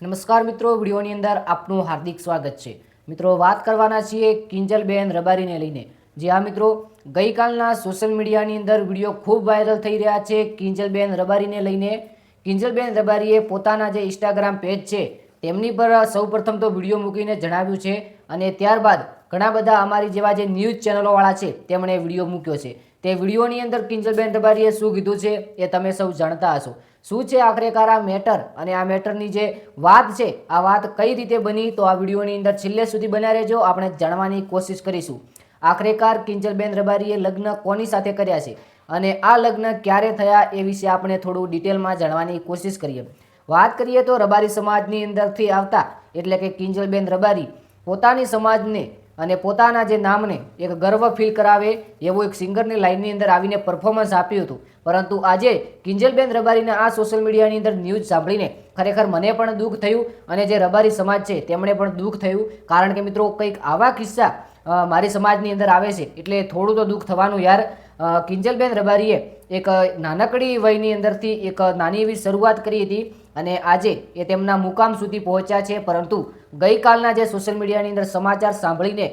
નમસ્કાર મિત્રો, વિડીયોની અંદર આપનું હાર્દિક સ્વાગત છે। મિત્રો, વાત કરવાના છીએ કિંજલબેન રબારીને લઈને। જે આ મિત્રો ગઈકાલના સોશિયલ મીડિયાની અંદર વિડીયો ખૂબ વાયરલ થઈ રહ્યા છે કિંજલબેન રબારીને લઈને। કિંજલબેન રબારીએ પોતાના જે ઇન્સ્ટાગ્રામ પેજ છે તેમની પર સૌપ્રથમ તો વિડીયો મૂકીને જણાવ્યું છે અને ત્યારબાદ ઘણા બધા અમારી જેવા જે ન્યૂઝ ચેનલોવાળા છે તેમણે વિડીયો મૂક્યો છે। તે વિડીયોની અંદર કિંજલબેન રબારીએ શું કીધું છે એ તમે સૌ જાણતા હશો। શું છે આખરેકાર આ મેટર અને આ મેટરની જે વાત છે આ વાત કઈ રીતે બની, તો આ વિડીયોની અંદર છેલ્લે સુધી બન્યા રહેજો, આપણે જાણવાની કોશિશ કરીશું। આખરેકાર કિંજલબેન રબારીએ લગ્ન કોની સાથે કર્યા છે અને આ લગ્ન ક્યારે થયા એ વિશે આપણે થોડું ડિટેલમાં જાણવાની કોશિશ કરીએ। વાત કરીએ તો રબારી સમાજની અંદરથી આવતા એટલે કે કિંજલબેન રબારી પોતાની સમાજને અને પોતાના જે નામને એક ગર્વ ફીલ કરાવે એવું એક સિંગરની લાઇનની અંદર આવીને પરફોર્મન્સ આપ્યું હતું। પરંતુ આજે કિંજલબેન રબારીના આ સોશિયલ મીડિયાની અંદર ન્યૂઝ સાંભળીને ખરેખર મને પણ દુઃખ થયું અને જે રબારી સમાજ છે તેમણે પણ દુઃખ થયું। કારણ કે મિત્રો, કંઈક આવા કિસ્સા મારી સમાજની અંદર આવે છે એટલે થોડું તો દુઃખ થવાનું યાર। કિંજલબેન રબારીએ એક નાનકડી વયની અંદરથી એક નાની એવી શરૂઆત કરી હતી અને આજે એ તેમના મુકામ સુધી પહોંચ્યા છે। પરંતુ ગઈકાલના જે સોશિયલ મીડિયાની અંદર સમાચાર સાંભળીને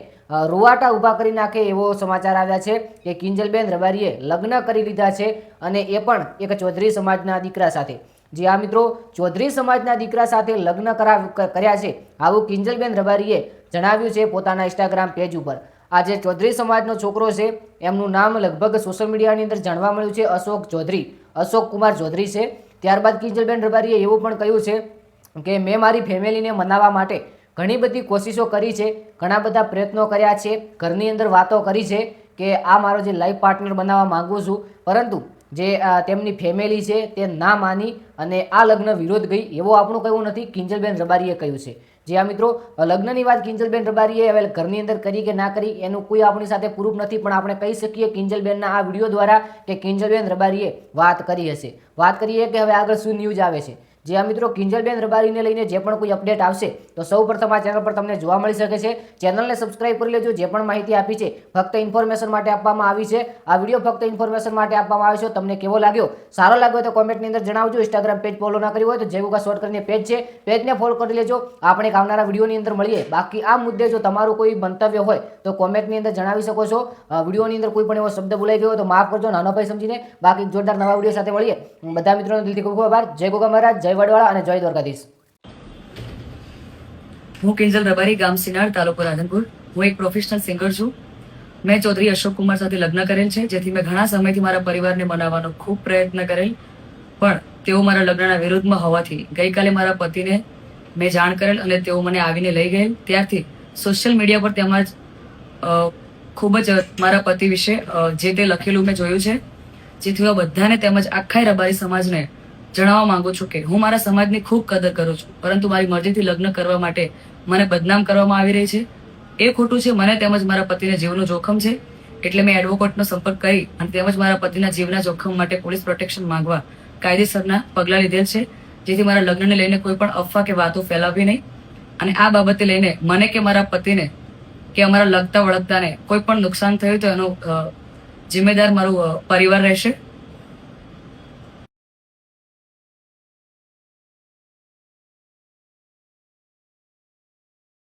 રૂવાટા ઊભા કરી નાખે એવો સમાચાર આવ્યા છે કે કિંજલબેન રબારીએ લગ્ન કરી લીધા છે અને એ પણ એક ચૌધરી સમાજના દીકરા સાથે। જે આ મિત્રો ચૌધરી સમાજના દીકરા સાથે લગ્ન કર્યા છે આવું કિંજલબેન રબારીએ જણાવ્યું છે પોતાના ઇન્સ્ટાગ્રામ પેજ ઉપર। આ જે ચૌધરી સમાજનો છોકરો છે એમનું નામ લગભગ સોશિયલ મીડિયાની અંદર જાણવા મળ્યું છે અશોક ચૌધરી, અશોક કુમાર ચૌધરી છે। ત્યારબાદ કિંજલબેન રબારીએ એવું પણ કહ્યું છે કે મેં મારી ફેમિલીને મનાવવા માટે ઘણી બધી કોશિશો કરી છે, ઘણા બધા પ્રયત્નો કર્યા છે, ઘરની અંદર વાતો કરી છે કે આ મારો જે લાઈફ પાર્ટનર બનાવવા માગું છું, પરંતુ જે તેમની ફેમિલી છે તે ના માની અને આ લગ્ન વિરોધ ગઈ એવું આપણું કહેવું નથી, કિંજલબેન રબારીએ કહ્યું છે। જે આ મિત્રો લગ્નની વાત કિંજલબેન રબારીએ હવે ઘરની અંદર કરી કે ના કરી એનું કોઈ આપણી સાથે પ્રૂફ નથી, પણ આપણે કહી શકીએ કિંજલબેનના આ વિડીયો દ્વારા કે કિંજલબેન રબારીએ વાત કરી હશે। વાત કરીએ કે હવે આગળ શું ન્યૂઝ આવે છે। જે આ મિત્રો કિંજલબેન રબારીને લઈને જે પણ કોઈ અપડેટ આવશે તો સૌપ્રથમ આ ચેનલ પર તમને જોવા મળી શકે છે। ચેનલને સબસ્ક્રાઇબ કરી લેજો। જે પણ માહિતી આપી છે ફક્ત ઇન્ફોર્મેશન માટે આપવામાં આવી છે। આ વિડીયો ફક્ત ઇન્ફોર્મેશન માટે આપવામાં આવ્યો છે। તમને કેવો લાગ્યો, સારો લાગ્યો તો કોમેન્ટની અંદર જણાવજો। ઇન્સ્ટાગ્રામ પેજ ફોલો ના કર્યું હોય તો જય ગોગા શોર્ટ કરીને પેજ છે, પેજને ફોલો કરી લેજો। આપણે આવનારા વિડીયોની અંદર મળીએ। બાકી આ મુદ્દે જો તમારું કોઈ મંતવ્ય હોય તો કોમેન્ટની અંદર જણાવી શકો છો। વિડીયોની અંદર કોઈ પણ એવો શબ્દ બોલાઈ ગયો તો માફ કરજો, નાનો ભાઈ સમજીને। બાકી જોરદાર નવા વિડીયો સાથે મળીએ। બધા મિત્રોનો દિલથી ખૂબ ખૂબ આભાર। જય ગોગા મહારાજ, જય વડવાળા અને જય દ્વારકાધીશ। હું કિંજલ રબારી, ગામ સિનાળ, તાલુકો રાધનપુર। હું એક પ્રોફેશનલ સિંગર છું। મેં ચૌધરી અશોક કુમાર સાથે લગ્ન કરેલ છે, જેથી મેં ઘણા સમયથી મારા પરિવારને મનાવવાનો ખૂબ પ્રયત્ન કરેલ, પણ તેઓ મારા લગ્નના વિરોધમાં હોવાથી ગઈકાલે મારા પતિને મેં જાણ કરેલ અને તેઓ મને આવીને લઈ ગયેલ। ત્યારથી સોશિયલ મીડિયા પર તેમજ ખૂબ જ મારા પતિ વિશે જે તે લખેલું મેં જોયું છે, જેથી હું બધાને તેમજ આખા રબારી સમાજને જણાવવા માંગુ છું કે હું મારા સમાજની ખૂબ કદર કરું છું, પરંતુ મારી મરજીથી લગ્ન કરવા માટે મને બદનામ કરવામાં આવી રહી છે। એ ખોટું છે। મને તેમજ મારા પતિના જીવનું જોખમ છે, એટલે મેં એડવોકેટનો સંપર્ક કરી અને તેમજ મારા પતિના જીવના જોખમ માટે પોલીસ પ્રોટેક્શન માંગવા કાયદેસરના પગલાં લીધેલ છે, જેથી મારા લગ્નને લઈને કોઈ પણ અફવા કે વાતો ફેલાવવી નહીં। અને આ બાબતે લઈને મને કે મારા પતિને કે અમારા લગતા વળગતાને કોઈ પણ નુકસાન થયું તો એનો જિમ્મેદાર મારું પરિવાર રહેશે।